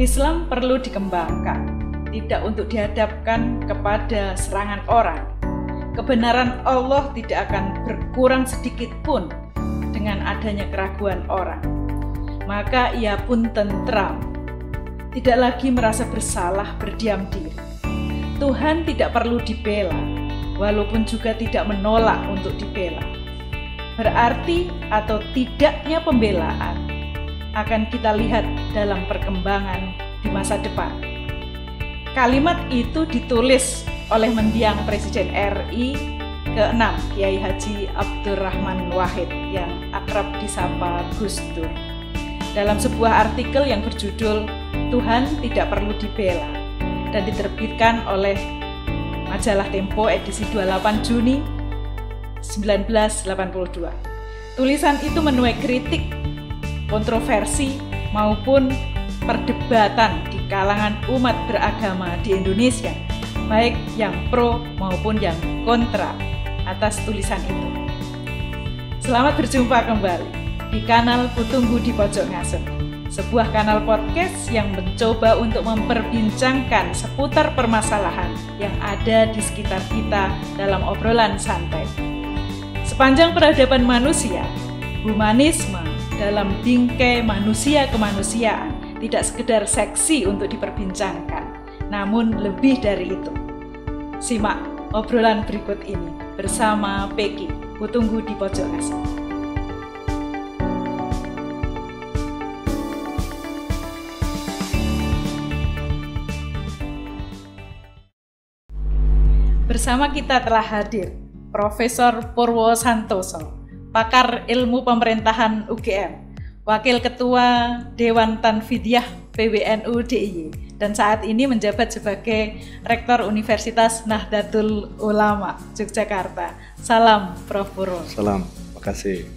Islam perlu dikembangkan, tidak untuk dihadapkan kepada serangan orang. Kebenaran Allah tidak akan berkurang sedikit pun dengan adanya keraguan orang. Maka ia pun tentram, tidak lagi merasa bersalah berdiam diri. Tuhan tidak perlu dibela, walaupun juga tidak menolak untuk dibela. Berarti atau tidaknya pembelaan akan kita lihat dalam perkembangan di masa depan. Kalimat itu ditulis oleh mendiang Presiden RI ke-6 Kiai Haji Abdurrahman Wahid yang akrab disapa Gus Dur, dalam sebuah artikel yang berjudul Tuhan Tidak Perlu Dibela dan diterbitkan oleh majalah Tempo edisi 28 Juni 1982. Tulisan itu menuai kritik, kontroversi maupun perdebatan di kalangan umat beragama di Indonesia, baik yang pro maupun yang kontra atas tulisan itu. Selamat berjumpa kembali di kanal Kutunggu di Pojok Ngasem, sebuah kanal podcast yang mencoba untuk memperbincangkan seputar permasalahan yang ada di sekitar kita dalam obrolan santai. Sepanjang peradaban manusia, humanisme dalam bingkai manusia kemanusiaan tidak sekedar seksi untuk diperbincangkan, namun lebih dari itu. Simak obrolan berikut ini bersama Peggy, Kutunggu di Pojok Ngasem. Bersama kita telah hadir Profesor Purwo Santoso, pakar ilmu pemerintahan UGM, Wakil Ketua Dewan Tanfidiyah PBNU DIY, dan saat ini menjabat sebagai Rektor Universitas Nahdlatul Ulama Yogyakarta. Salam Prof. Purwo. Salam, makasih.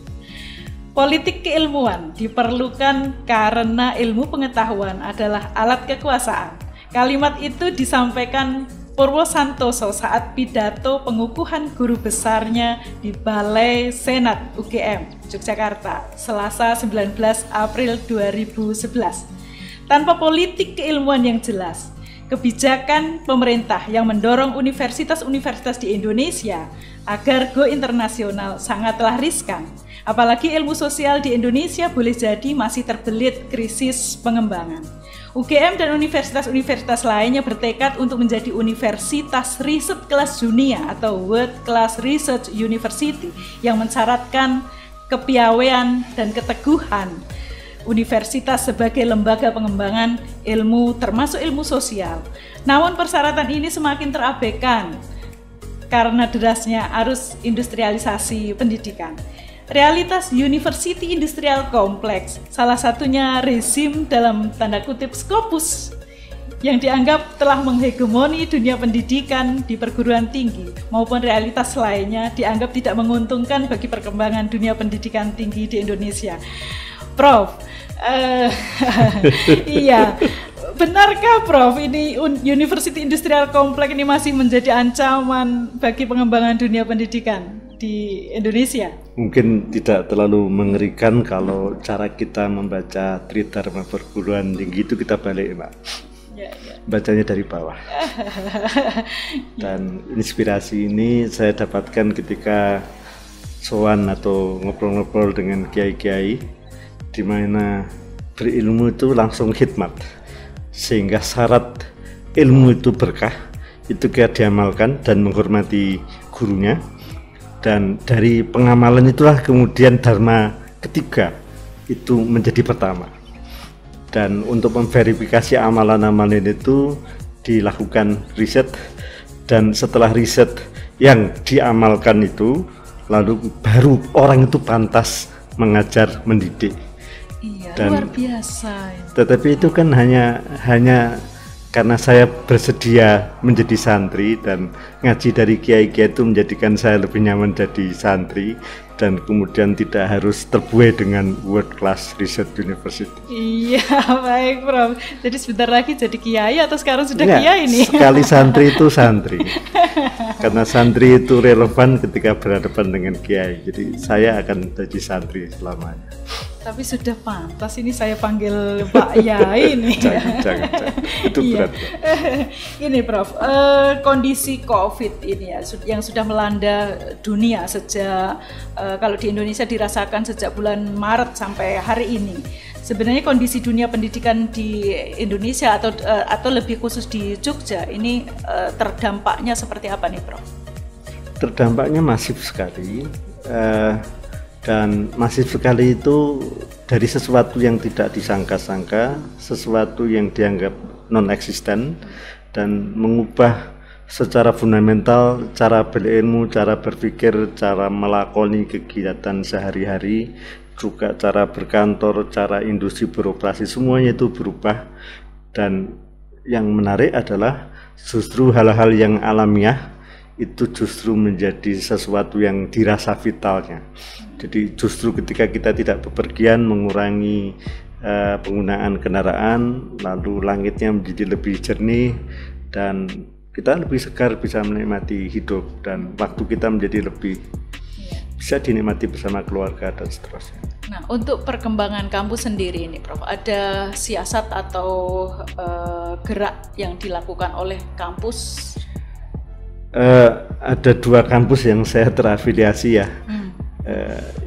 Politik keilmuan diperlukan karena ilmu pengetahuan adalah alat kekuasaan. Kalimat itu disampaikan Purwo Santoso saat pidato pengukuhan guru besarnya di Balai Senat UGM Yogyakarta, Selasa 19 April 2011. Tanpa politik keilmuan yang jelas, kebijakan pemerintah yang mendorong universitas-universitas di Indonesia agar go internasional sangatlah riskan. Apalagi ilmu sosial di Indonesia boleh jadi masih terbelit krisis pengembangan. UGM dan universitas-universitas lainnya bertekad untuk menjadi universitas riset kelas dunia atau World Class Research University yang mensyaratkan kepiawaian dan keteguhan universitas sebagai lembaga pengembangan ilmu termasuk ilmu sosial. Namun persyaratan ini semakin terabaikan karena derasnya arus industrialisasi pendidikan. Realitas University Industrial Complex, salah satunya rezim dalam tanda kutip Scopus yang dianggap telah menghegemoni dunia pendidikan di perguruan tinggi maupun realitas lainnya dianggap tidak menguntungkan bagi perkembangan dunia pendidikan tinggi di Indonesia. Prof, iya, benarkah Prof ini University Industrial Complex ini masih menjadi ancaman bagi pengembangan dunia pendidikan di Indonesia? Mungkin tidak terlalu mengerikan kalau cara kita membaca Tridharma perguruan tinggi itu kita balik, Mbak. Ya. Bacanya dari bawah. Dan inspirasi ini saya dapatkan ketika sowan atau ngobrol-ngobrol dengan kiai-kiai, di mana berilmu itu langsung khidmat, sehingga syarat ilmu itu berkah, itu kita diamalkan dan menghormati gurunya. Dan dari pengamalan itulah kemudian dharma ketiga itu menjadi pertama. Dan untuk memverifikasi amalan-amalan itu dilakukan riset, dan setelah riset yang diamalkan itu, lalu baru orang itu pantas mengajar, mendidik. Iya, dan luar biasa. Tetapi itu kan hanya karena saya bersedia menjadi santri dan ngaji dari kiai-kiai itu menjadikan saya lebih nyaman jadi santri. dan kemudian tidak harus terbuai dengan world class research university. Iya, baik Prof. Jadi sebentar lagi jadi kiai atau sekarang sudah Enggak, kiai nih? sekali santri itu santri. Karena santri itu relevan ketika berhadapan dengan kiai. Jadi saya akan jadi santri selamanya. Tapi sudah pantas ini saya panggil Pak Yai nih. Jangan. Itu Iya. berat. Ini Prof, kondisi COVID ini ya yang sudah melanda dunia sejak kalau di Indonesia dirasakan sejak bulan Maret sampai hari ini. Sebenarnya kondisi dunia pendidikan di Indonesia atau lebih khusus di Jogja ini terdampaknya seperti apa nih Prof? Terdampaknya masif sekali. Dan masif sekali itu dari sesuatu yang tidak disangka-sangka, sesuatu yang dianggap non-eksisten, dan mengubah secara fundamental cara berilmu, cara berpikir, cara melakoni kegiatan sehari-hari, juga cara berkantor, cara industri beroperasi, semuanya itu berubah. Dan yang menarik adalah justru hal-hal yang alamiah itu justru menjadi sesuatu yang dirasa vitalnya. Jadi justru ketika kita tidak bepergian, mengurangi penggunaan kendaraan, lalu langitnya menjadi lebih jernih dan kita lebih segar bisa menikmati hidup, dan waktu kita menjadi lebih bisa dinikmati bersama keluarga dan seterusnya. Nah, untuk perkembangan kampus sendiri ini Prof, ada siasat atau gerak yang dilakukan oleh kampus? Ada 2 kampus yang saya terafiliasi ya.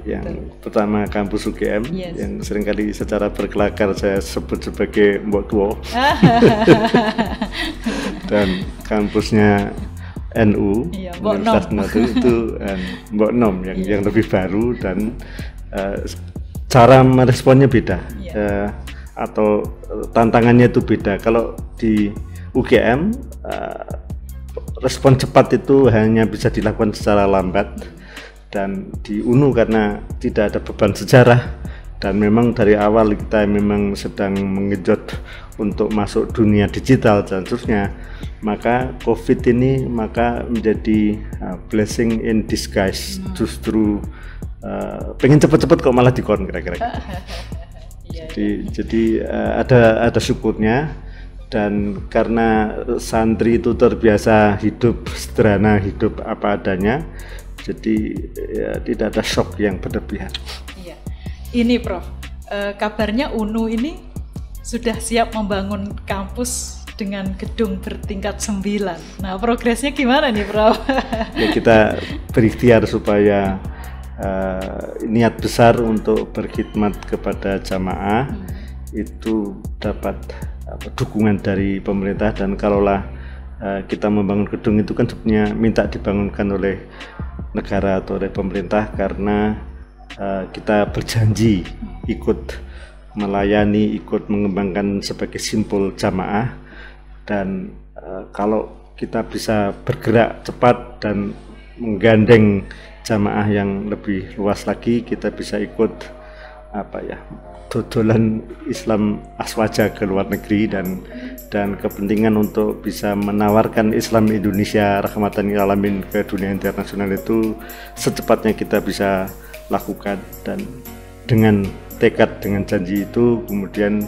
Yang pertama kampus UGM, yang seringkali secara berkelakar saya sebut sebagai Mbok Tuo. Dan kampusnya NU, Universitas Natu itu Mbok Nom yang lebih baru, dan cara meresponnya beda, atau tantangannya itu beda. Kalau di UGM respon cepat itu hanya bisa dilakukan secara lambat, dan di UNU karena tidak ada beban sejarah dan memang dari awal kita memang sedang mengejut untuk masuk dunia digital dan seterusnya, maka COVID ini menjadi blessing in disguise. Justru pengen cepet-cepet kok malah dikon kira-kira. Jadi ada syukurnya. Dan karena santri itu terbiasa hidup sederhana, hidup apa adanya, jadi ya, tidak ada shock yang berlebihan. Iya. Ini Prof, kabarnya UNU ini sudah siap membangun kampus dengan gedung bertingkat 9. Nah, progresnya gimana nih Prof? Ya, kita berikhtiar supaya niat besar untuk berkhidmat kepada jamaah itu dapat dukungan dari pemerintah, dan kalaulah kita membangun gedung itu kan sebenarnya minta dibangunkan oleh negara atau oleh pemerintah karena kita berjanji ikut melayani, ikut mengembangkan sebagai simpul jamaah, dan kalau kita bisa bergerak cepat dan menggandeng jamaah yang lebih luas lagi, kita bisa ikut dodolan Islam aswaja ke luar negeri, dan kepentingan untuk bisa menawarkan Islam Indonesia rahmatan lil alamin ke dunia internasional itu secepatnya kita bisa lakukan. Dan dengan tekad, dengan janji itu, kemudian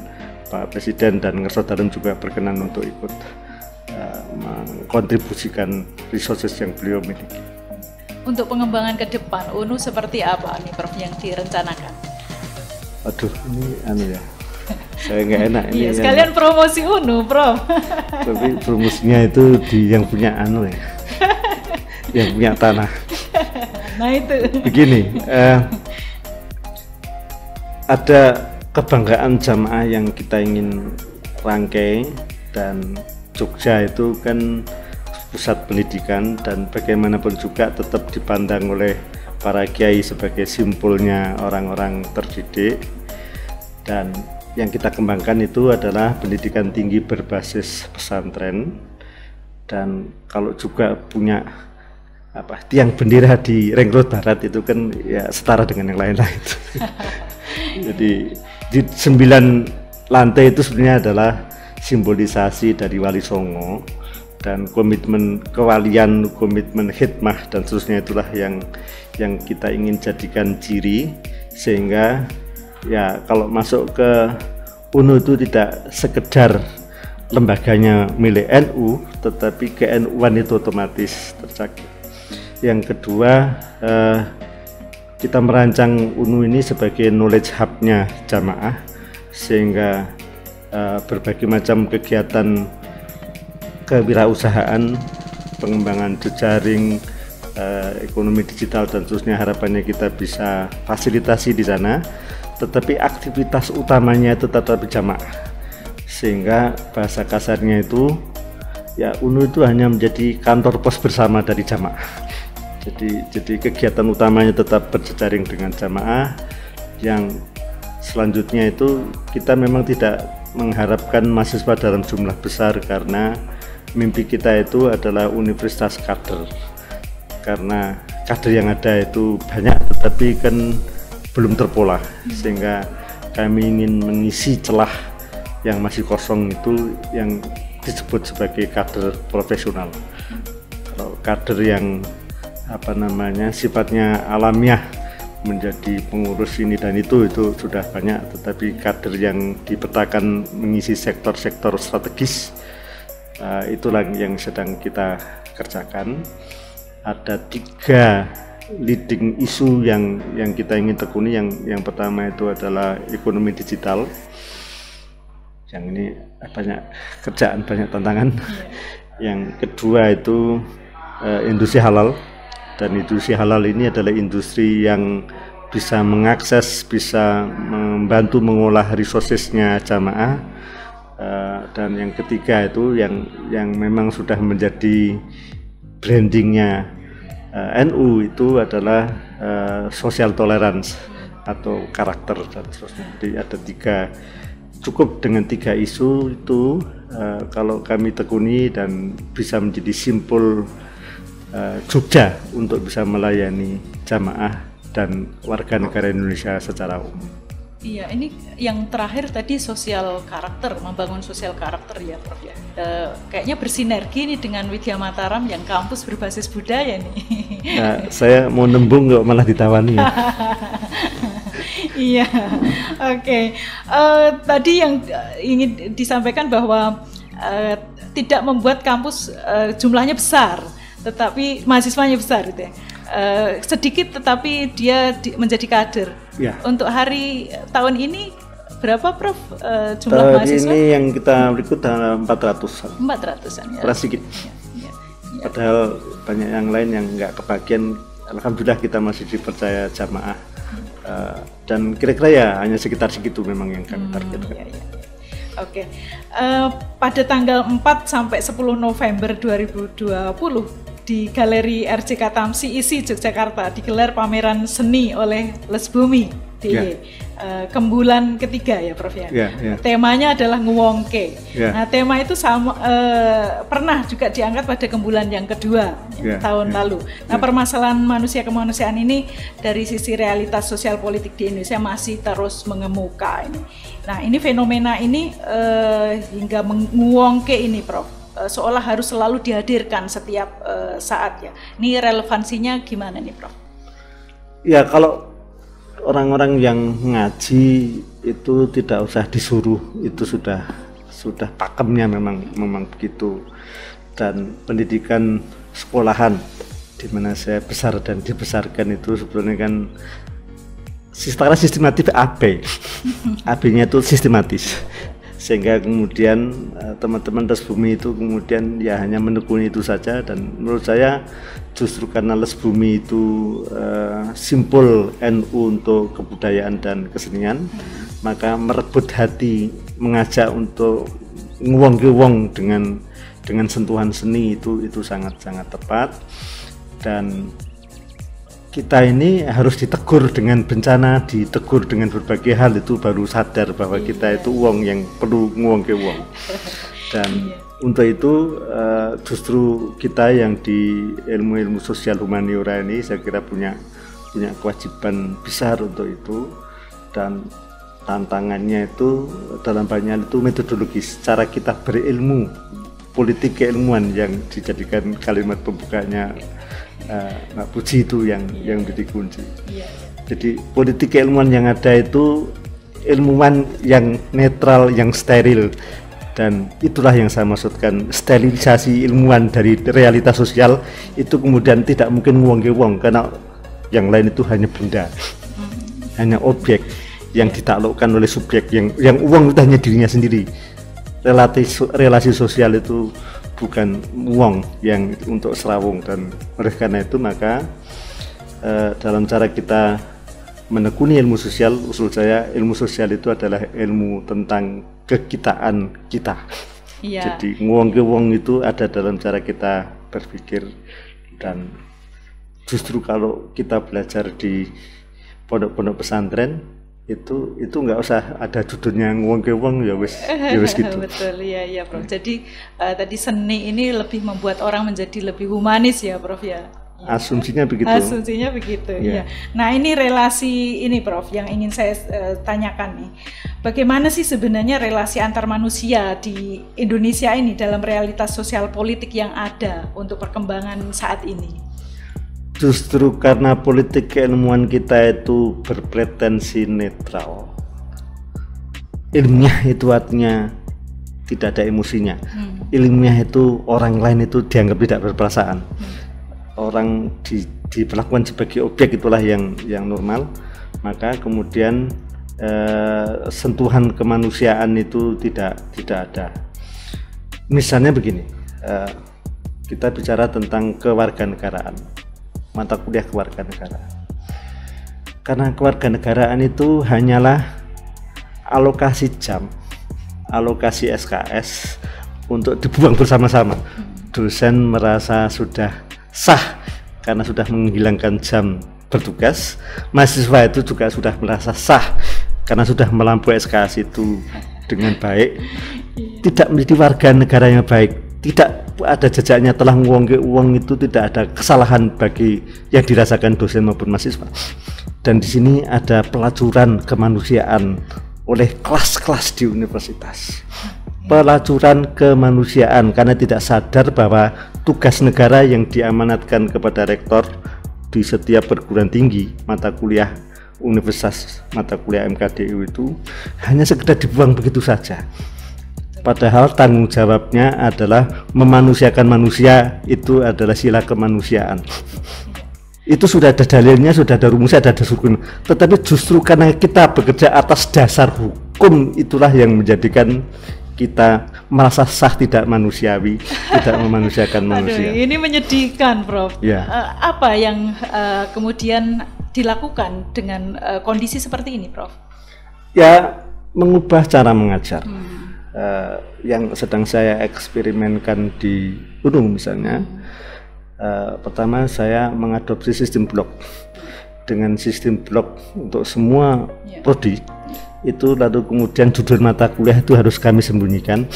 Pak Presiden dan Ngersodarun juga berkenan untuk ikut mengkontribusikan resources yang beliau miliki. Untuk pengembangan ke depan UNU seperti apa nih Prof yang direncanakan? Aduh, ini ya, saya nggak enak ini. Iya, sekalian promosi UNU, Prof. Tapi promosinya itu di yang punya yang punya tanah. Nah itu. Begini, ada kebanggaan jamaah yang kita ingin rangkai, dan Jogja itu kan pusat pendidikan, dan bagaimanapun juga tetap dipandang oleh para kiai sebagai simpulnya orang-orang terdidik. Dan yang kita kembangkan itu adalah pendidikan tinggi berbasis pesantren, dan kalau juga punya tiang bendera di Ring Road Barat itu kan ya setara dengan yang lain-lain. Jadi di 9 lantai itu sebenarnya adalah simbolisasi dari Wali Songo, dan komitmen kewalian, komitmen khidmah dan seterusnya itulah yang kita ingin jadikan ciri, sehingga ya kalau masuk ke UNU itu tidak sekedar lembaganya milik NU, tetapi ke-NU-an itu otomatis tercakup. Yang kedua, kita merancang UNU ini sebagai knowledge hub-nya jamaah, sehingga berbagai macam kegiatan kewirausahaan, pengembangan jejaring, ekonomi digital dan seterusnya harapannya kita bisa fasilitasi di sana, tetapi aktivitas utamanya itu tetap jamaah, sehingga bahasa kasarnya itu ya UNU itu hanya menjadi kantor pos bersama dari jamaah. Jadi kegiatan utamanya tetap berjejaring dengan jamaah. Yang selanjutnya itu kita memang tidak mengharapkan mahasiswa dalam jumlah besar, karena mimpi kita itu adalah universitas kader, karena kader yang ada itu banyak tetapi kan belum terpola, sehingga kami ingin mengisi celah yang masih kosong itu yang disebut sebagai kader profesional. Kalau kader yang sifatnya alamiah menjadi pengurus ini dan itu sudah banyak, tetapi kader yang dipetakan mengisi sektor-sektor strategis, itulah yang sedang kita kerjakan. Ada 3 leading isu yang kita ingin tekuni. Yang pertama itu adalah ekonomi digital, yang ini banyak kerjaan, banyak tantangan. Yang kedua itu industri halal. Dan industri halal ini adalah industri yang bisa mengakses, bisa membantu mengolah resourcesnya jamaah. Dan yang ketiga itu yang memang sudah menjadi brandingnya NU itu adalah social tolerance atau karakter dan seterusnya. Jadi ada 3, cukup dengan 3 isu itu kalau kami tekuni dan bisa menjadi simpul Jogja untuk bisa melayani jamaah dan warga negara Indonesia secara umum. Iya, ini yang terakhir tadi sosial karakter, membangun sosial karakter ya Prof ya. Kayaknya bersinergi nih dengan Widya Mataram yang kampus berbasis budaya nih. Nah, saya mau nembung kok malah ditawani ya. Iya, oke. Tadi yang ingin disampaikan bahwa tidak membuat kampus jumlahnya besar, tetapi mahasiswanya besar gitu ya. Sedikit tetapi dia menjadi kader. Ya. Untuk tahun ini berapa Prof jumlah mahasiswa? Ini yang kita berikut 400-an. 400-an ya. Kurang sedikit. Ya. Padahal banyak yang lain yang nggak kebagian. Alhamdulillah kita masih dipercaya jamaah. Dan kira-kira ya hanya sekitar segitu memang yang kami targetkan. Ya. Oke. Pada tanggal 4 sampai 10 November 2020 di Galeri RJK Tamsi ISI Yogyakarta digelar pameran seni oleh Lesbumi DIY. Kembulan ketiga ya Prof ya. Temanya adalah nguwongke. Nah, tema itu pernah juga diangkat pada Kembulan yang kedua tahun lalu. Nah, permasalahan manusia kemanusiaan ini dari sisi realitas sosial politik di Indonesia masih terus mengemuka ini. Nah, ini fenomena ini hingga nguwongke ini Prof, seolah harus selalu dihadirkan setiap saat ya. Ini relevansinya gimana nih Prof? Ya, kalau orang-orang yang ngaji itu tidak usah disuruh, itu sudah pakemnya memang begitu. Dan pendidikan sekolahan di mana saya besar dan dibesarkan itu sebenarnya kan secara sistematif AB. AB-nya itu sistematis. Sehingga kemudian teman-teman Lesbumi itu kemudian ya hanya menekuni itu saja, dan menurut saya justru karena Lesbumi itu simpul NU untuk kebudayaan dan kesenian, maka merebut hati, mengajak untuk nguwong-nguwong dengan sentuhan seni itu sangat-sangat tepat. Dan kita ini harus ditegur dengan bencana, ditegur dengan berbagai hal, itu baru sadar bahwa kita itu uang yang perlu nguwong ke uang. Dan untuk itu justru kita yang di ilmu-ilmu sosial humaniora ini saya kira punya kewajiban besar untuk itu. Dan tantangannya itu dalam banyak itu metodologis, cara kita berilmu politik keilmuan yang dijadikan kalimat pembukanya Mbak Puji itu yang menjadi kunci. Jadi politik keilmuan yang ada itu ilmuwan yang netral, yang steril, dan itulah yang saya maksudkan, sterilisasi ilmuwan dari realitas sosial itu kemudian tidak mungkin wong karena yang lain itu hanya benda, hanya objek yang ditaklukkan oleh subjek, yang uang itu hanya dirinya sendiri. Relasi sosial itu bukan uang yang untuk serawung, dan oleh karena itu maka dalam cara kita menekuni ilmu sosial, usul saya ilmu sosial itu adalah ilmu tentang kekitaan kita. Jadi nguwong itu ada dalam cara kita berpikir, dan justru kalau kita belajar di pondok-pondok pesantren itu nggak usah ada judulnya nguwong ya wis gitu. Betul, ya Prof. Jadi tadi seni ini lebih membuat orang menjadi lebih humanis ya Prof ya. Asumsinya begitu. Asumsinya begitu. Ya. Nah, ini relasi ini Prof yang ingin saya tanyakan nih. Bagaimana sih sebenarnya relasi antar manusia di Indonesia ini dalam realitas sosial politik yang ada untuk perkembangan saat ini? Justru karena politik keilmuan kita itu berpretensi netral. Ilmiah itu artinya tidak ada emosinya. Ilmiah itu orang lain itu dianggap tidak berperasaan. Orang diperlakukan sebagai objek, itulah yang normal. Maka kemudian sentuhan kemanusiaan itu tidak ada. Misalnya begini, kita bicara tentang kewarganegaraan, mata kuliah kewarganegaraan. Karena kewarganegaraan itu hanyalah alokasi jam, alokasi SKS untuk dibuang bersama-sama. Dosen merasa sudah sah karena sudah menghilangkan jam bertugas, mahasiswa itu juga sudah merasa sah karena sudah melampaui SKS itu dengan baik, tidak menjadi warga negara yang baik, tidak ada jejaknya telah nguwongke uang, itu tidak ada kesalahan bagi yang dirasakan dosen maupun mahasiswa. Dan di sini ada pelacuran kemanusiaan oleh kelas-kelas di universitas. Pelacuran kemanusiaan karena tidak sadar bahwa tugas negara yang diamanatkan kepada rektor di setiap perguruan tinggi, mata kuliah universitas, mata kuliah MKDU itu hanya sekedar dibuang begitu saja. Padahal tanggung jawabnya adalah memanusiakan manusia, itu adalah sila kemanusiaan. Itu sudah ada dalilnya, sudah ada rumusnya, ada dasar. Tetapi justru karena kita bekerja atas dasar hukum, itulah yang menjadikan kita merasa sah tidak manusiawi, tidak memanusiakan manusia. Aduh, ini menyedihkan, Prof. Ya. Apa yang kemudian dilakukan dengan kondisi seperti ini, Prof? Ya, mengubah cara mengajar. Yang sedang saya eksperimenkan di Gunung misalnya, pertama saya mengadopsi sistem blok. Dengan sistem blok untuk semua prodi, itu lalu kemudian judul mata kuliah itu harus kami sembunyikan,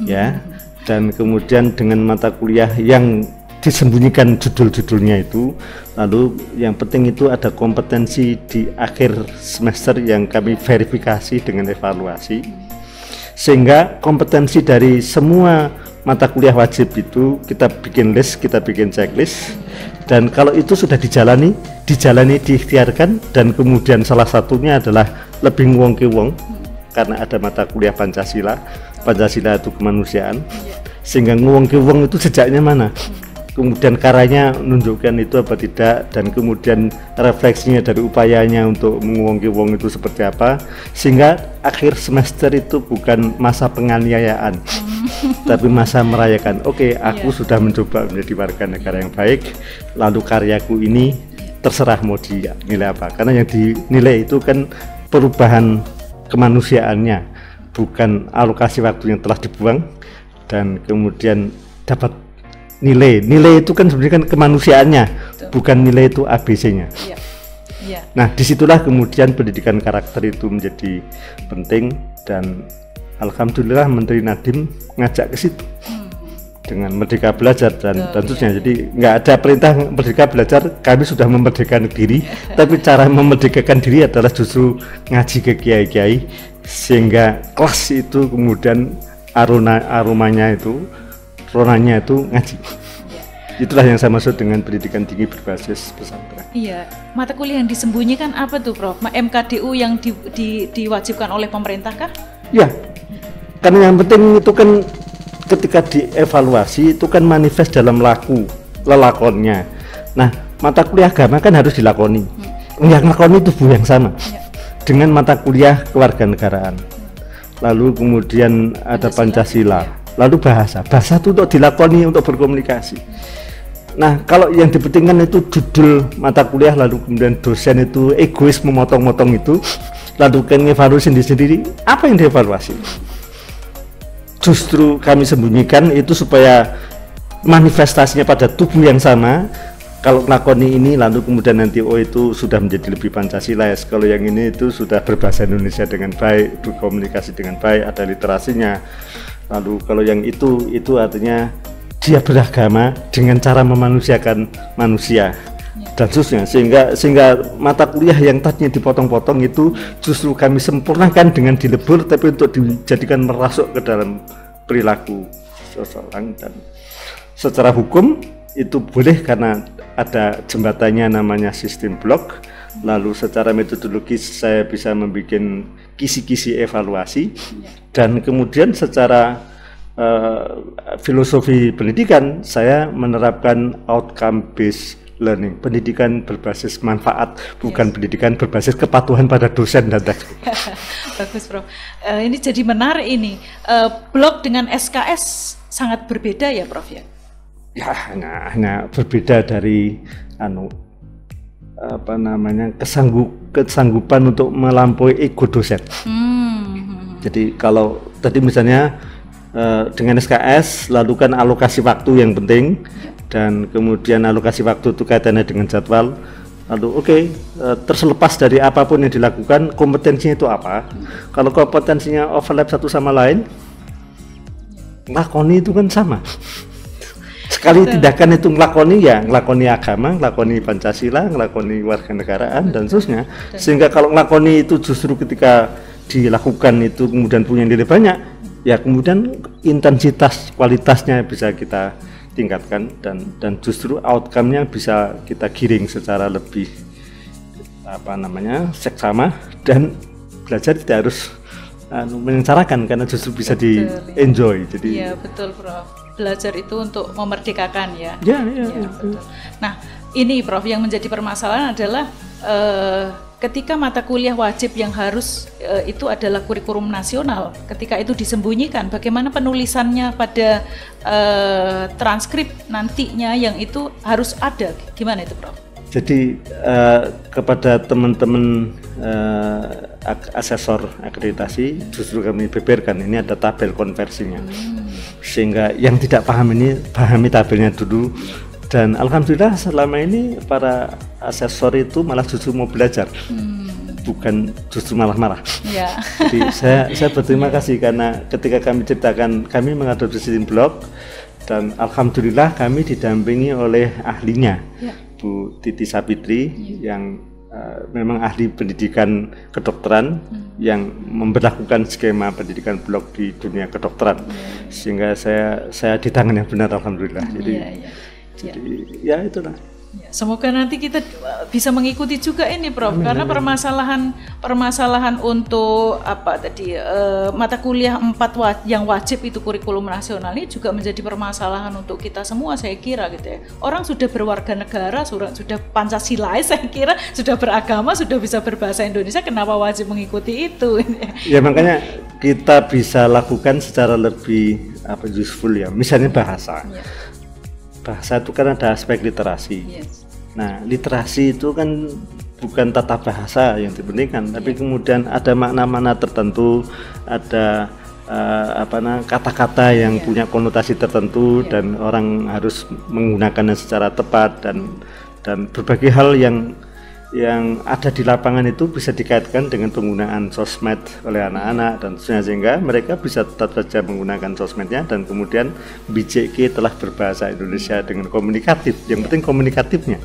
ya, dan kemudian dengan mata kuliah yang disembunyikan judul-judulnya itu, lalu yang penting itu ada kompetensi di akhir semester yang kami verifikasi dengan evaluasi, sehingga kompetensi dari semua mata kuliah wajib itu kita bikin list, kita bikin checklist, dan kalau itu sudah dijalani, diikhtiarkan, dan kemudian salah satunya adalah lebih nguwong ke wong karena ada mata kuliah Pancasila itu kemanusiaan, sehingga nguwong ke wong itu jejaknya mana, kemudian karyanya menunjukkan itu apa tidak, dan kemudian refleksinya dari upayanya untuk menguwong ke wong itu seperti apa, sehingga akhir semester itu bukan masa penganiayaan tapi masa merayakan. Oke, aku sudah mencoba menjadi warga negara yang baik, lalu karyaku ini terserah mau dinilai apa, karena yang dinilai itu kan perubahan kemanusiaannya, bukan alokasi waktu yang telah dibuang dan kemudian dapat nilai itu kan sebenarnya kan kemanusiaannya. Betul. Bukan nilai itu ABC-nya. Nah, disitulah kemudian pendidikan karakter itu menjadi penting, dan alhamdulillah Menteri Nadiem ngajak ke situ dengan Merdeka Belajar dan tentunya. Jadi nggak ada perintah Merdeka Belajar, kami sudah memerdekakan diri, tapi cara memerdekakan diri adalah justru ngaji ke kiai-kiai, sehingga kelas itu kemudian aromanya itu, ronanya itu ngaji. Itulah yang saya maksud dengan pendidikan tinggi berbasis pesantren. Iya, mata kuliah yang disembunyikan apa tuh Prof? MKDU yang diwajibkan oleh pemerintah kah? Ya, karena yang penting itu kan ketika dievaluasi itu kan manifest dalam lelakonnya. Nah, mata kuliah agama kan harus dilakoni. Yang lakoni tubuh yang sama dengan mata kuliah kewarganegaraan. Lalu kemudian ada Pancasila. Lalu bahasa itu untuk dilakoni, untuk berkomunikasi. Nah, kalau yang dipentingkan itu judul mata kuliah, lalu kemudian dosen itu egois memotong-motong itu, lalu kan evaluasi sendiri, apa yang dievaluasi? Justru kami sembunyikan itu supaya manifestasinya pada tubuh yang sama. Kalau lakoni ini, lalu kemudian nanti itu sudah menjadi lebih Pancasilais. Kalau yang ini itu sudah berbahasa Indonesia dengan baik, berkomunikasi dengan baik, ada literasinya. Lalu kalau yang itu artinya dia beragama dengan cara memanusiakan manusia dan seterusnya, sehingga mata kuliah yang tadinya dipotong-potong itu justru kami sempurnakan dengan dilebur, tapi untuk dijadikan merasuk ke dalam perilaku seseorang. Dan secara hukum itu boleh karena ada jembatannya namanya sistem blok. Lalu secara metodologis saya bisa membuat kisi-kisi evaluasi, dan kemudian secara filosofi pendidikan saya menerapkan outcome based learning, pendidikan berbasis manfaat, bukan pendidikan berbasis kepatuhan pada dosen dan textbook. Bagus Prof. Ini jadi menarik ini. Blok dengan SKS sangat berbeda ya Prof ya? Ya, hanya berbeda dari kesanggupan untuk melampaui ego dosen. Jadi kalau tadi misalnya dengan SKS, lalu kan alokasi waktu yang penting, dan kemudian alokasi waktu itu kaitannya dengan jadwal. Lalu terlepas dari apapun yang dilakukan, kompetensinya itu apa? Kalau kompetensinya overlap satu sama lain, lakoni itu kan sama. Sekali tindakan itu ngelakoni agama, ngelakoni Pancasila, ngelakoni warganegaraan dan seterusnya. Sehingga kalau ngelakoni itu justru ketika dilakukan itu kemudian punya nilai banyak, ya kemudian intensitas kualitasnya bisa kita tingkatkan, dan justru outcome-nya bisa kita giring secara lebih seksama, dan belajar tidak harus menyengsarakan karena justru bisa di-enjoy. Jadi iya betul Prof. Belajar itu untuk memerdekakan ya. Ya, betul. Nah, ini Prof yang menjadi permasalahan adalah ketika mata kuliah wajib yang harus itu adalah kurikulum nasional, ketika itu disembunyikan, bagaimana penulisannya pada transkrip nantinya yang itu harus ada, gimana itu Prof? Jadi kepada teman-teman asesor akreditasi justru kami beberkan, ini ada tabel konversinya, sehingga yang tidak paham ini pahami tabelnya dulu. Dan alhamdulillah selama ini para asesor itu malah justru mau belajar, bukan justru malah marah. Ya. Jadi saya berterima kasih karena ketika kami ceritakan kami mengadopsi sistem blok, dan alhamdulillah kami didampingi oleh ahlinya, Bu Titi Sapitri, yang memang ahli pendidikan kedokteran yang memberlakukan skema pendidikan blok di dunia kedokteran, sehingga saya di tangan yang benar alhamdulillah. Jadi ya itulah. Ya, semoga nanti kita bisa mengikuti juga ini Prof, karena permasalahan untuk mata kuliah 4 yang wajib itu kurikulum nasional ini juga menjadi permasalahan untuk kita semua, saya kira gitu ya. Orang sudah berwarga negara, sudah Pancasilais, saya kira sudah beragama, sudah bisa berbahasa Indonesia, kenapa wajib mengikuti itu? Ya makanya kita bisa lakukan secara lebih useful ya, misalnya bahasa. Bahasa itu kan ada aspek literasi. Nah, literasi itu kan bukan tata bahasa yang dipentingkan, tapi kemudian ada makna-makna tertentu, ada kata-kata yang punya konotasi tertentu, dan orang harus menggunakannya secara tepat, dan berbagai hal yang ada di lapangan itu bisa dikaitkan dengan penggunaan sosmed oleh anak-anak dan sehingga mereka bisa tetap saja menggunakan sosmednya, dan kemudian BJK telah berbahasa Indonesia dengan komunikatif. Yang penting komunikatifnya,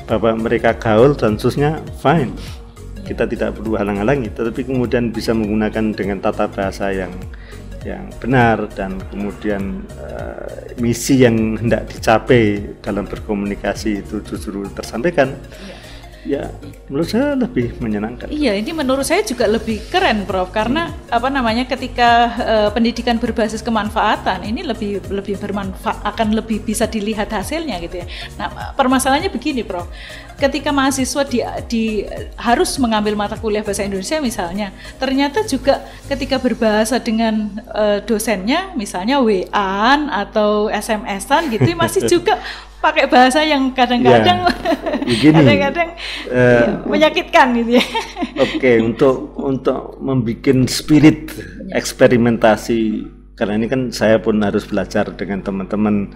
bahwa mereka gaul dan seterusnya fine, kita tidak perlu halang-halangi, tetapi kemudian bisa menggunakan dengan tata bahasa yang yang benar, dan kemudian misi yang hendak dicapai dalam berkomunikasi itu justru tersampaikan. Ya, menurut saya lebih menyenangkan. Iya, ini menurut saya juga lebih keren, Prof. Karena ketika pendidikan berbasis kemanfaatan ini lebih bermanfaat, akan lebih bisa dilihat hasilnya gitu ya. Nah, permasalahannya begini, Prof. Ketika mahasiswa harus mengambil mata kuliah bahasa Indonesia misalnya, ternyata juga ketika berbahasa dengan dosennya, misalnya WA-an atau SMS-an gitu, masih juga pakai bahasa yang kadang-kadang menyakitkan gitu ya. Oke, untuk membuat spirit eksperimentasi, karena ini kan saya pun harus belajar dengan teman-teman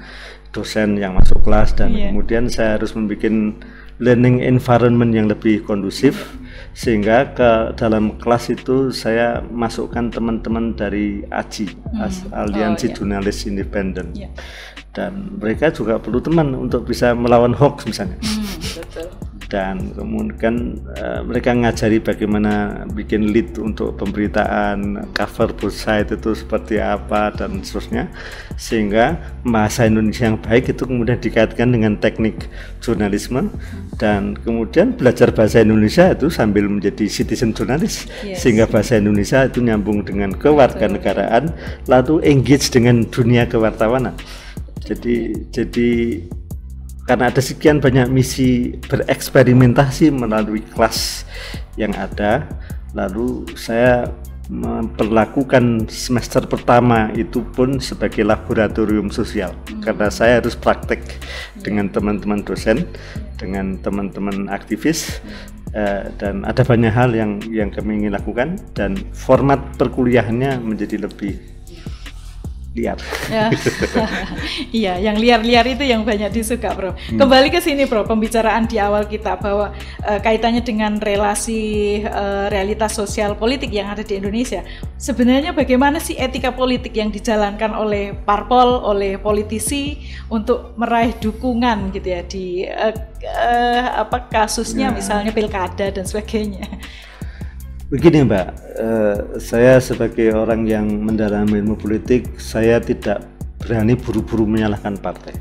dosen yang masuk kelas, dan kemudian saya harus membuat learning environment yang lebih kondusif, sehingga ke dalam kelas itu saya masukkan teman-teman dari AJI, Aliansi Jurnalis Independen, dan mereka juga perlu teman untuk bisa melawan hoax misalnya. Betul. Dan kemudian mereka ngajari bagaimana bikin lead untuk pemberitaan, cover both side itu seperti apa dan seterusnya, sehingga bahasa Indonesia yang baik itu kemudian dikaitkan dengan teknik jurnalisme, dan kemudian belajar bahasa Indonesia itu sambil menjadi citizen jurnalis, sehingga bahasa Indonesia itu nyambung dengan kewarganegaraan, lalu engage dengan dunia kewartawanan. Jadi karena ada sekian banyak misi bereksperimentasi melalui kelas yang ada, lalu saya memperlakukan semester pertama itu pun sebagai laboratorium sosial, karena saya harus praktek dengan teman-teman dosen, dengan teman-teman aktivis, dan ada banyak hal yang kami ingin lakukan, dan format perkuliahannya menjadi lebih liar. Iya, yang liar-liar itu yang banyak disuka, Bro. Kembali ke sini, Bro, pembicaraan di awal kita bahwa kaitannya dengan relasi realitas sosial politik yang ada di Indonesia. Sebenarnya bagaimana sih etika politik yang dijalankan oleh parpol, oleh politisi untuk meraih dukungan gitu ya di kasusnya misalnya pilkada dan sebagainya. Begini Mbak, saya sebagai orang yang mendalami ilmu politik, saya tidak berani buru-buru menyalahkan partai.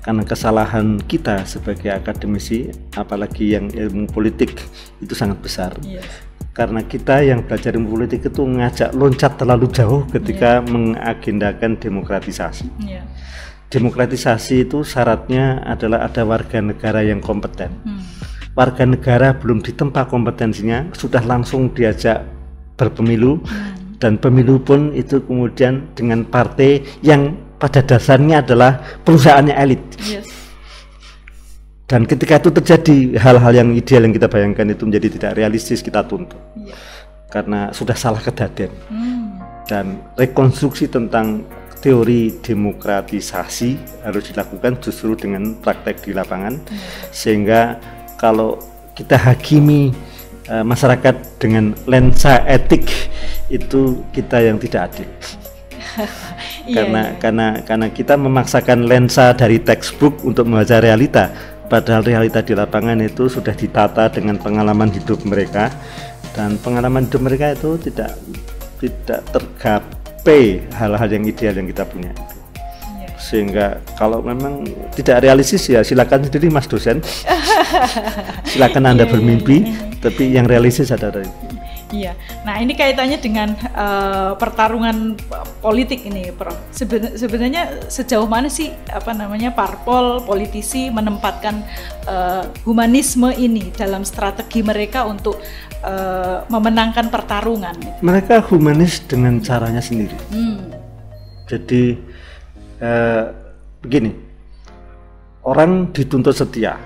Karena kesalahan kita sebagai akademisi, apalagi yang ilmu politik, itu sangat besar. Karena kita yang belajar ilmu politik itu ngajak loncat terlalu jauh ketika mengagendakan demokratisasi. Demokratisasi itu syaratnya adalah ada warga negara yang kompeten. Warga negara belum ditempa kompetensinya, sudah langsung diajak berpemilu, dan pemilu pun itu kemudian dengan partai yang pada dasarnya adalah perusahaannya elit. Dan ketika itu terjadi hal-hal yang ideal yang kita bayangkan itu menjadi tidak realistis, kita tuntut karena sudah salah kejadian. Dan rekonstruksi tentang teori demokratisasi harus dilakukan justru dengan praktek di lapangan, sehingga kalau kita hakimi masyarakat dengan lensa etik, itu kita yang tidak adil. Karena kita memaksakan lensa dari textbook untuk membaca realita, padahal realita di lapangan itu sudah ditata dengan pengalaman hidup mereka, dan pengalaman hidup mereka itu tidak tergapai hal-hal yang ideal yang kita punya. Sehingga kalau memang tidak realistis ya silakan sendiri Mas dosen, silakan Anda bermimpi, tapi yang realistis adalah Iya. Nah, ini kaitannya dengan pertarungan politik ini, Prof. Sebenarnya sejauh mana sih parpol, politisi menempatkan humanisme ini dalam strategi mereka untuk memenangkan pertarungan? Mereka humanis dengan caranya sendiri. Jadi begini, orang dituntut setia,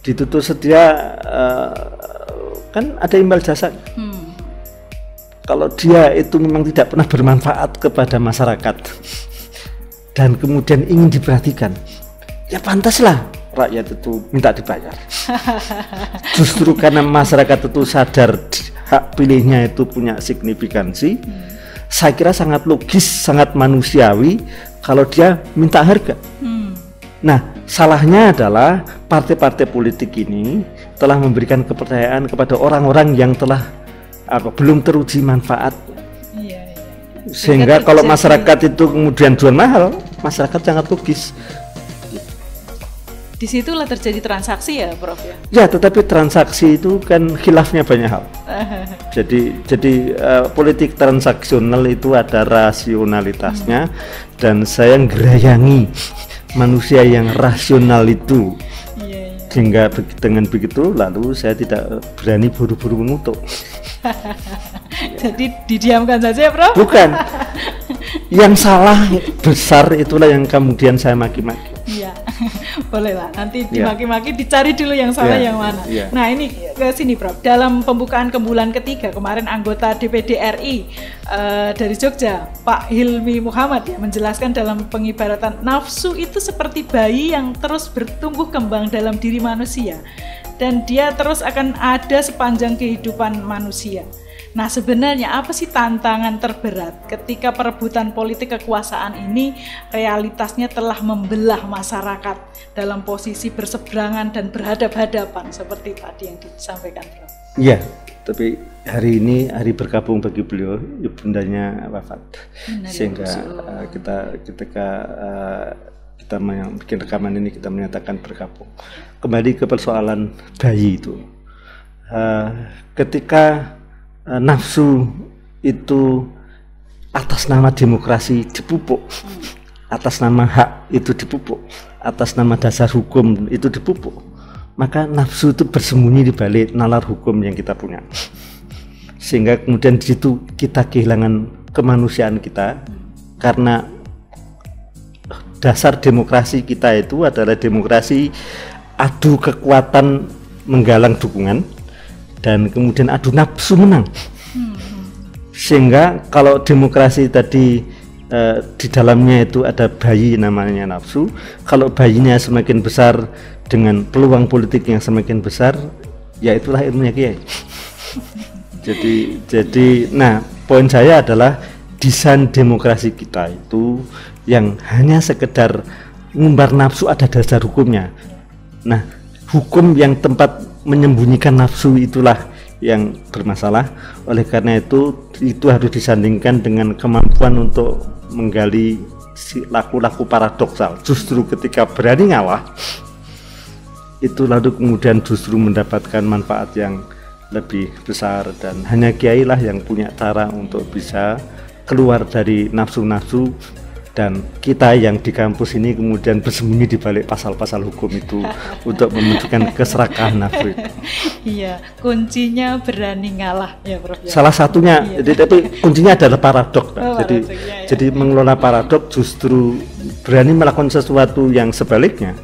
dituntut setia, kan ada imbal jasa. Kalau dia itu memang tidak pernah bermanfaat kepada masyarakat dan kemudian ingin diperhatikan, ya pantaslah rakyat itu minta dibayar. Justru karena masyarakat itu sadar hak pilihnya itu punya signifikansi, saya kira sangat logis, sangat manusiawi kalau dia minta harga. Nah, salahnya adalah partai-partai politik ini telah memberikan kepercayaan kepada orang-orang yang telah belum teruji manfaat Iya, iya. Sehingga kalau masyarakat itu kemudian jual mahal, masyarakat sangat logis. Disitulah terjadi transaksi ya, Prof ya. Ya, tetapi transaksi itu kan khilafnya banyak hal. Jadi politik transaksional itu ada rasionalitasnya, dan saya ngerayangi manusia yang rasional itu. Sehingga dengan begitu lalu saya tidak berani buru-buru mengutuk. Jadi didiamkan saja, Prof? Bukan. Yang salah besar itulah yang kemudian saya maki-maki. Iya, boleh lah. Nanti dimaki-maki, dicari dulu yang salah yang mana. Nah, ini ke sini, Prof. Dalam pembukaan Kembulan ketiga kemarin, anggota DPD RI dari Jogja, Pak Hilmi Muhammad ya, menjelaskan dalam pengibaratan nafsu itu seperti bayi yang terus bertumbuh kembang dalam diri manusia, dan dia terus akan ada sepanjang kehidupan manusia. Nah, sebenarnya apa sih tantangan terberat ketika perebutan politik kekuasaan ini realitasnya telah membelah masyarakat dalam posisi berseberangan dan berhadap-hadapan seperti tadi yang disampaikan, Prof? Iya, tapi hari ini hari berkabung bagi beliau, ibundanya wafat, sehingga kita bikin rekaman ini kita menyatakan berkabung. Kembali ke persoalan bayi itu, ketika nafsu itu atas nama demokrasi dipupuk, atas nama hak itu dipupuk, atas nama dasar hukum itu dipupuk, maka nafsu itu bersembunyi di balik nalar hukum yang kita punya, sehingga kemudian di situ kita kehilangan kemanusiaan kita, karena dasar demokrasi kita itu adalah demokrasi adu kekuatan menggalang dukungan, dan kemudian adu nafsu menang. Sehingga kalau demokrasi tadi di dalamnya itu ada bayi namanya nafsu, kalau bayinya semakin besar dengan peluang politik yang semakin besar, ya itulah ilmunya Kiai. Jadi nah, poin saya adalah desain demokrasi kita itu yang hanya sekedar ngumbar nafsu, ada dasar hukumnya. Nah, hukum yang tempat menyembunyikan nafsu itulah yang bermasalah. Oleh karena itu harus disandingkan dengan kemampuan untuk menggali laku-laku paradoksal. Justru ketika berani ngalah, itu lalu kemudian justru mendapatkan manfaat yang lebih besar, dan hanya kiai lah yang punya cara untuk bisa keluar dari nafsu-nafsu, dan kita yang di kampus ini kemudian bersembunyi di balik pasal-pasal hukum itu untuk menunjukkan keserakahan nafsu itu. Iya, kuncinya berani ngalah ya, Prof. Salah satunya, tapi kuncinya adalah paradok. Jadi mengelola paradok, justru berani melakukan sesuatu yang sebaliknya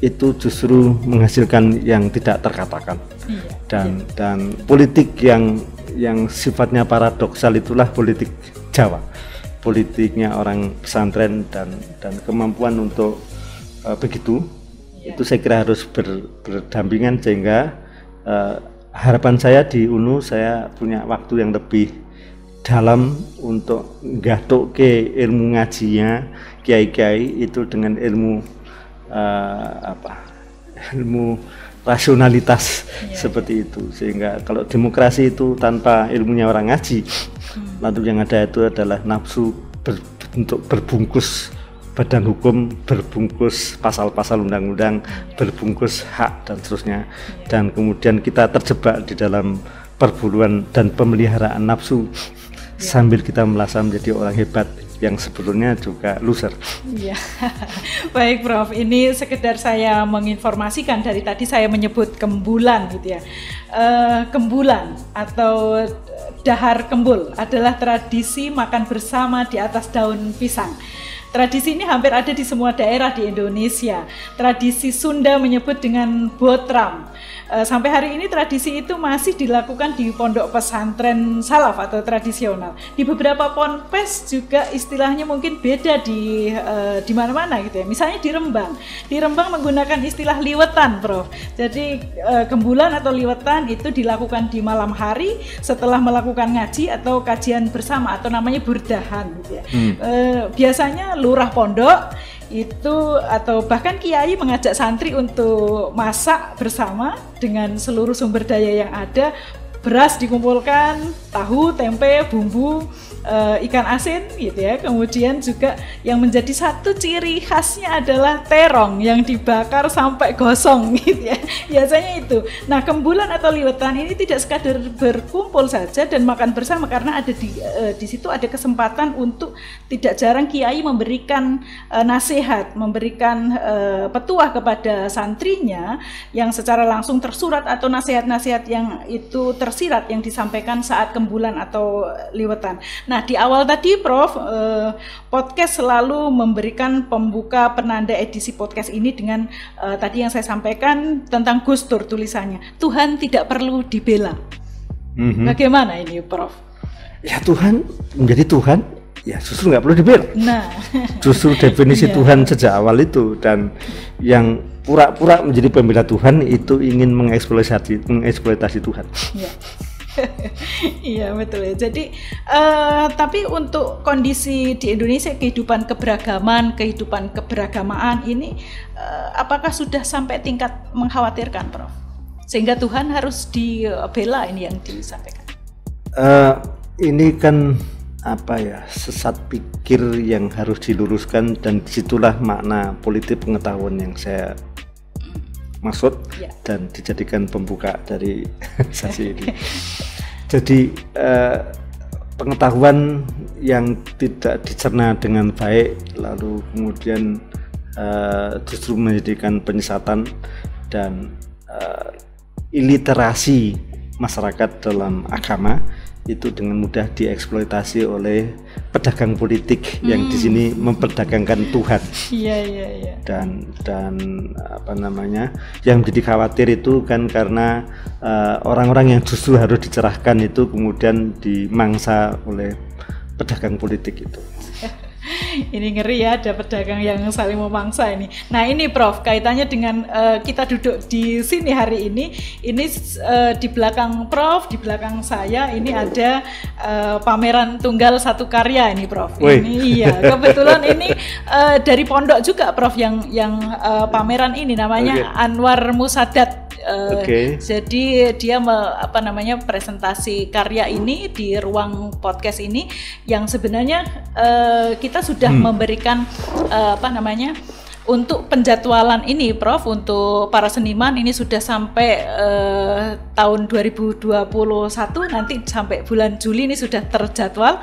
itu justru menghasilkan yang tidak terkatakan. Dan politik yang sifatnya paradoksal itulah politik Jawa. Politiknya orang pesantren, dan kemampuan untuk begitu itu saya kira harus berdampingan, sehingga harapan saya di UNU saya punya waktu yang lebih dalam untuk nggatuk ke ilmu ngajinya kiai-kiai itu dengan ilmu ilmu rasionalitas seperti itu, sehingga kalau demokrasi itu tanpa ilmunya orang ngaji, lalu yang ada itu adalah nafsu untuk berbungkus badan hukum, berbungkus pasal-pasal undang-undang, berbungkus hak dan seterusnya, dan kemudian kita terjebak di dalam perburuan dan pemeliharaan nafsu sambil kita merasa menjadi orang hebat yang sebetulnya juga loser. Iya, baik Prof. Ini sekedar saya menginformasikan, dari tadi saya menyebut kembulan gitu ya. Kembulan atau dahar kembul adalah tradisi makan bersama di atas daun pisang. Tradisi ini hampir ada di semua daerah di Indonesia. Tradisi Sunda menyebut dengan botram. Sampai hari ini tradisi itu masih dilakukan di pondok pesantren salaf atau tradisional. Di beberapa ponpes juga istilahnya mungkin beda di mana-mana gitu ya. Misalnya di Rembang. Di Rembang menggunakan istilah liwetan, Prof. Jadi gembulan atau liwetan itu dilakukan di malam hari setelah melakukan ngaji atau kajian bersama atau namanya burdahan gitu ya. Biasanya lurah pondok itu atau bahkan kiai mengajak santri untuk masak bersama dengan seluruh sumber daya yang ada. Beras dikumpulkan, tahu, tempe, bumbu, ikan asin gitu ya. Kemudian juga yang menjadi satu ciri khasnya adalah terong yang dibakar sampai gosong gitu ya. Biasanya itu. Nah, Kembulan atau liwetan ini tidak sekadar berkumpul saja dan makan bersama, karena ada di situ ada kesempatan untuk tidak jarang kiai memberikan nasihat, memberikan petuah kepada santrinya yang secara langsung tersurat atau nasihat-nasihat yang itu tersirat yang disampaikan saat Kembulan atau liwetan. Nah, di awal tadi Prof, podcast selalu memberikan pembuka penanda edisi podcast ini dengan tadi yang saya sampaikan tentang Gus Dur, tulisannya Tuhan tidak perlu dibela. Bagaimana ini Prof? Ya, Tuhan menjadi Tuhan ya justru nggak perlu dibela. Nah, justru definisi Tuhan sejak awal itu, dan yang pura-pura menjadi pembela Tuhan itu ingin mengeksploitasi Tuhan. Ya. Iya betul ya. Jadi tapi untuk kondisi di Indonesia, kehidupan keberagamaan ini apakah sudah sampai tingkat mengkhawatirkan, Prof? Sehingga Tuhan harus dibela, ini yang disampaikan. Ini kan sesat pikir yang harus diluruskan, dan disitulah makna politik pengetahuan yang saya maksud dan dijadikan pembuka dari sesi ini. Jadi pengetahuan yang tidak dicerna dengan baik lalu kemudian justru menjadikan penyesatan, dan iliterasi masyarakat dalam agama itu dengan mudah dieksploitasi oleh pedagang politik yang di sini memperdagangkan Tuhan. Iya. Dan yang menjadi khawatir itu kan karena orang-orang yang justru harus dicerahkan itu kemudian dimangsa oleh pedagang politik itu. Ini ngeri ya, ada pedagang yang saling memangsa ini. Nah ini Prof, kaitannya dengan kita duduk di sini hari ini di belakang Prof, di belakang saya ini ada pameran tunggal satu karya ini Prof. Ini iya, kebetulan ini dari pondok juga Prof yang pameran ini namanya Anwar Musadat. Jadi dia presentasi karya ini di ruang podcast ini yang sebenarnya kita sudah memberikan untuk penjadwalan ini Prof, untuk para seniman ini sudah sampai tahun 2021, nanti sampai bulan Juli ini sudah terjadwal.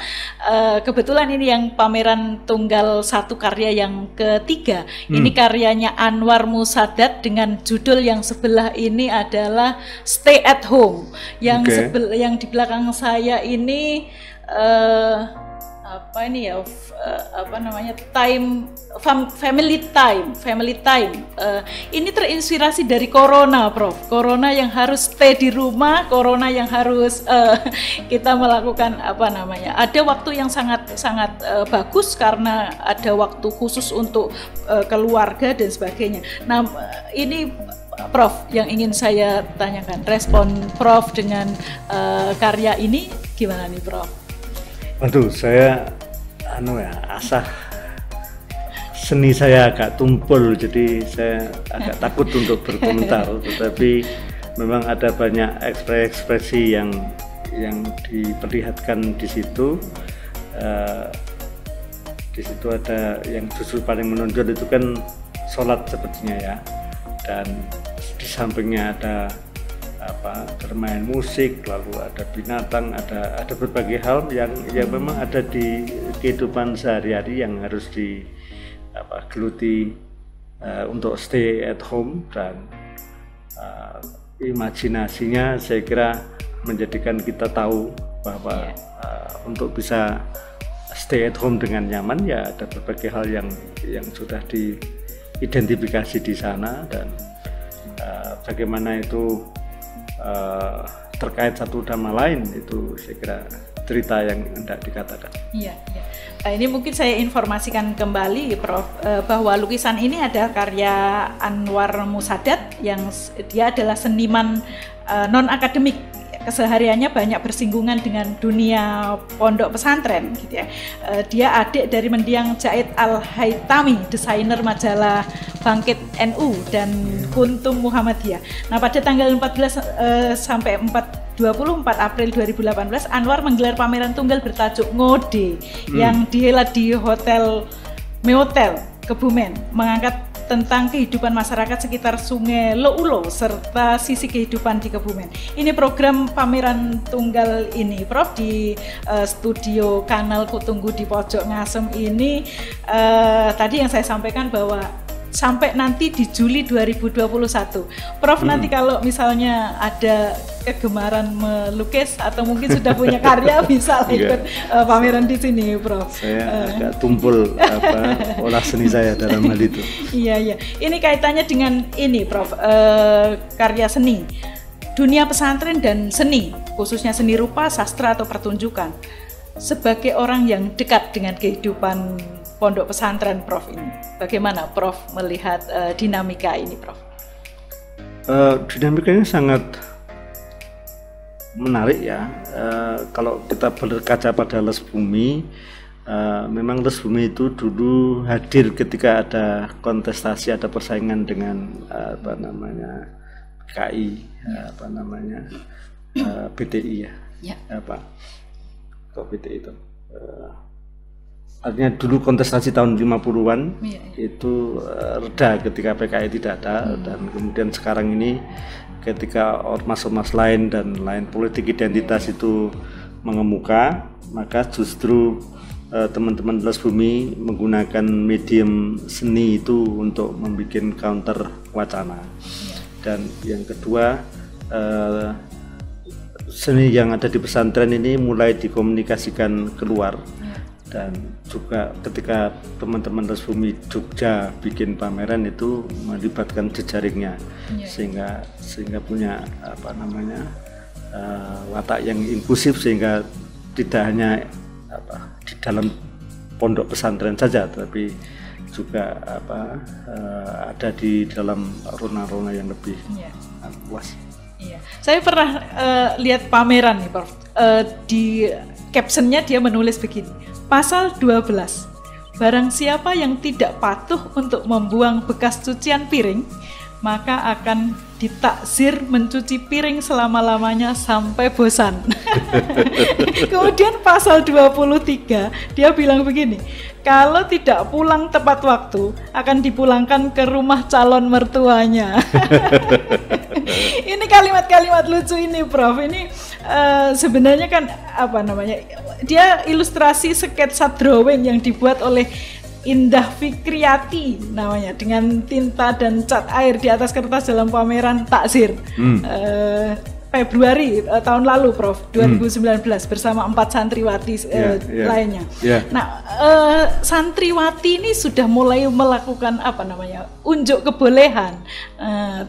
Kebetulan ini yang pameran tunggal satu karya yang ketiga, ini karyanya Anwar Musadat dengan judul yang sebelah ini adalah Stay at Home. Yang yang di belakang saya ini family time. Ini terinspirasi dari corona Prof, corona yang harus stay di rumah, corona yang harus kita melakukan ada waktu yang sangat bagus karena ada waktu khusus untuk keluarga dan sebagainya. Nah ini Prof yang ingin saya tanyakan, respon Prof dengan karya ini gimana nih Prof? Waduh, saya asah seni saya agak tumpul, jadi saya agak takut untuk berkomentar. Tetapi memang ada banyak ekspresi yang diperlihatkan di situ. Di situ ada yang justru paling menonjol itu kan sholat sepertinya ya, dan di sampingnya ada bermain musik, lalu ada binatang, ada berbagai hal yang memang ada di kehidupan sehari-hari yang harus digeluti untuk stay at home, dan imajinasinya saya kira menjadikan kita tahu bahwa untuk bisa stay at home dengan nyaman ya ada berbagai hal yang sudah diidentifikasi di sana, dan bagaimana itu terkait satu sama lain itu saya kira cerita yang hendak dikatakan. Iya. Ini mungkin saya informasikan kembali Prof, bahwa lukisan ini adalah karya Anwar Musadat yang dia adalah seniman non akademik. Kesehariannya banyak bersinggungan dengan dunia pondok pesantren gitu ya. Dia adik dari mendiang Jaid Al-Haytami, desainer majalah Bangkit NU dan Kuntum Muhammadiyah. Nah, pada tanggal 14 sampai 24 April 2018 Anwar menggelar pameran tunggal bertajuk Ngode yang dihelat di Hotel Meotel Kebumen, mengangkat tentang kehidupan masyarakat sekitar Sungai Loulo serta sisi kehidupan di Kebumen. Ini program pameran tunggal ini, Prof, di studio Kanal Kutunggu di Pojok Ngasem ini tadi yang saya sampaikan bahwa sampai nanti di Juli 2021. Prof, nanti kalau misalnya ada kegemaran melukis atau mungkin sudah punya karya bisa ikut pameran di sini, Prof. Saya agak tumpul olah seni saya dalam hal itu. Iya. Ini kaitannya dengan ini, Prof, karya seni. Dunia pesantren dan seni, khususnya seni rupa, sastra atau pertunjukan. Sebagai orang yang dekat dengan kehidupan pondok pesantren, Prof, ini bagaimana Prof melihat dinamika ini, Prof? Dinamikanya sangat menarik ya. Kalau kita berkaca pada Les Bumi, memang Les Bumi itu dulu hadir ketika ada kontestasi, ada persaingan dengan PKI, BTI ya. Kok BTI itu? Artinya dulu kontestasi tahun 50-an itu reda ketika PKI tidak ada, dan kemudian sekarang ini ketika ormas-ormas lain dan lain politik identitas itu mengemuka, maka justru teman-teman Les Bumi menggunakan medium seni itu untuk membuat counter wacana. Dan yang kedua, seni yang ada di pesantren ini mulai dikomunikasikan keluar. Dan juga ketika teman-teman Les Bumi Jogja bikin pameran itu melibatkan jejaringnya, sehingga punya watak yang inklusif, sehingga tidak hanya di dalam pondok pesantren saja, tapi juga ada di dalam rona-rona yang lebih luas. Iya. Saya pernah lihat pameran nih, Prof. Di captionnya dia menulis begini, Pasal 12, barang siapa yang tidak patuh untuk membuang bekas cucian piring, maka akan ditakzir mencuci piring selama-lamanya sampai bosan. Kemudian pasal 23, dia bilang begini, kalau tidak pulang tepat waktu, akan dipulangkan ke rumah calon mertuanya. Ini kalimat-kalimat lucu ini, Prof. Ini sebenarnya kan dia ilustrasi sketsa drawing yang dibuat oleh Indah Fikriati namanya, dengan tinta dan cat air di atas kertas dalam pameran Takzir Februari tahun lalu, Prof, 2019 bersama 4 santriwati lainnya. Nah, santriwati ini sudah mulai melakukan unjuk kebolehan.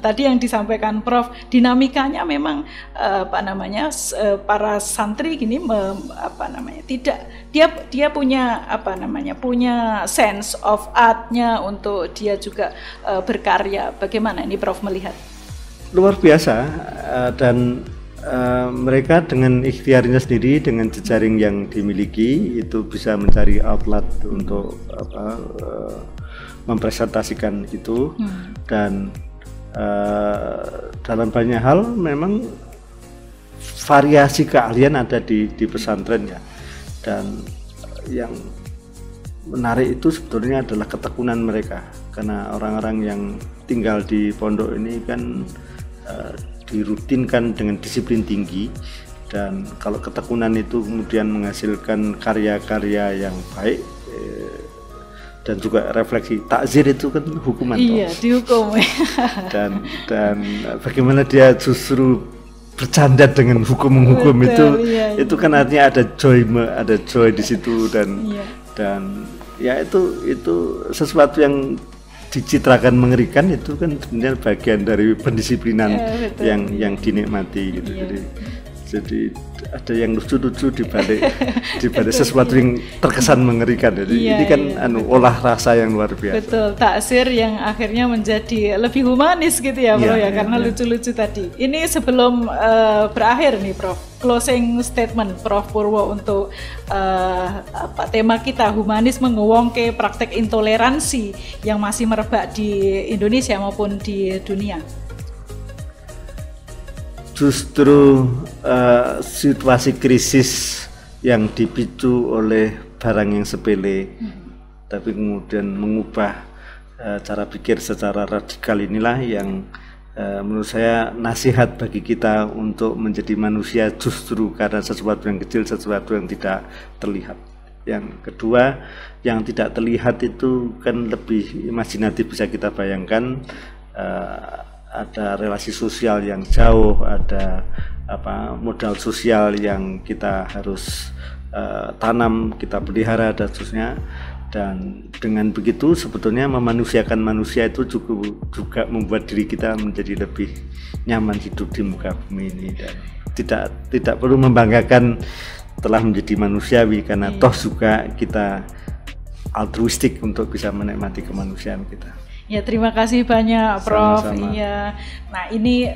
Tadi yang disampaikan Prof, dinamikanya memang para santri gini tidak dia punya punya sense of art-nya untuk dia juga berkarya. Bagaimana ini Prof melihat? Luar biasa, dan mereka dengan ikhtiarnya sendiri, dengan jejaring yang dimiliki itu bisa mencari outlet untuk mempresentasikan itu. Dan dalam banyak hal memang variasi keahlian ada di pesantren ya. Dan yang menarik itu sebetulnya adalah ketekunan mereka, karena orang-orang yang tinggal di pondok ini kan dirutinkan dengan disiplin tinggi, dan kalau ketekunan itu kemudian menghasilkan karya-karya yang baik, dan juga refleksi. Takzir itu kan hukuman, dihukum. dan bagaimana dia justru bercanda dengan hukum-hukum itu kan artinya ada joy di situ, dan ya itu sesuatu yang dicitrakan mengerikan, itu kan sebenarnya bagian dari pendisiplinan yang dinikmati gitu. Jadi ada yang lucu-lucu di balik sesuatu yang terkesan mengerikan. Jadi ini kan olah rasa yang luar biasa. Betul, takzir yang akhirnya menjadi lebih humanis gitu ya, Bro, karena lucu-lucu tadi. Ini sebelum berakhir nih, Prof, closing statement Prof Purwo untuk tema kita, humanisme ngewongke praktek intoleransi yang masih merebak di Indonesia maupun di dunia. justru situasi krisis yang dipicu oleh barang yang sepele, tapi kemudian mengubah cara pikir secara radikal inilah yang menurut saya nasihat bagi kita untuk menjadi manusia justru karena sesuatu yang kecil, sesuatu yang tidak terlihat. Yang kedua, yang tidak terlihat itu kan lebih imajinatif, bisa kita bayangkan ada relasi sosial yang jauh, ada modal sosial yang kita harus tanam, kita pelihara dan seterusnya. Dan dengan begitu sebetulnya memanusiakan manusia itu juga membuat diri kita menjadi lebih nyaman hidup di muka bumi ini, dan tidak perlu membanggakan telah menjadi manusiawi, karena toh juga kita altruistik untuk bisa menikmati kemanusiaan kita. Ya, terima kasih banyak Prof. Sama-sama. Iya. Nah, ini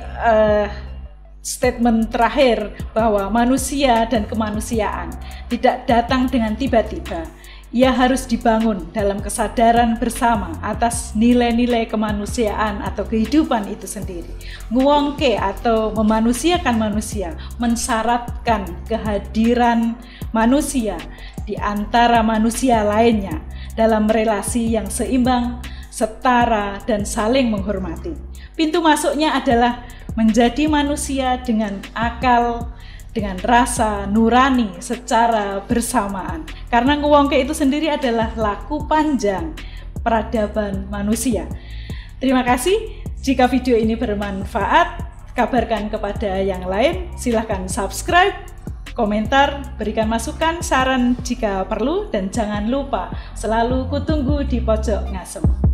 statement terakhir bahwa manusia dan kemanusiaan tidak datang dengan tiba-tiba. Ia harus dibangun dalam kesadaran bersama atas nilai-nilai kemanusiaan atau kehidupan itu sendiri. Nguwongke atau memanusiakan manusia mensyaratkan kehadiran manusia di antara manusia lainnya dalam relasi yang seimbang, setara, dan saling menghormati. Pintu masuknya adalah menjadi manusia dengan akal, dengan rasa nurani secara bersamaan. Karena nguwongke itu sendiri adalah laku panjang peradaban manusia. Terima kasih. Jika video ini bermanfaat, kabarkan kepada yang lain. Silahkan subscribe, komentar, berikan masukan, saran jika perlu, dan jangan lupa selalu kutunggu di pojok ngasem.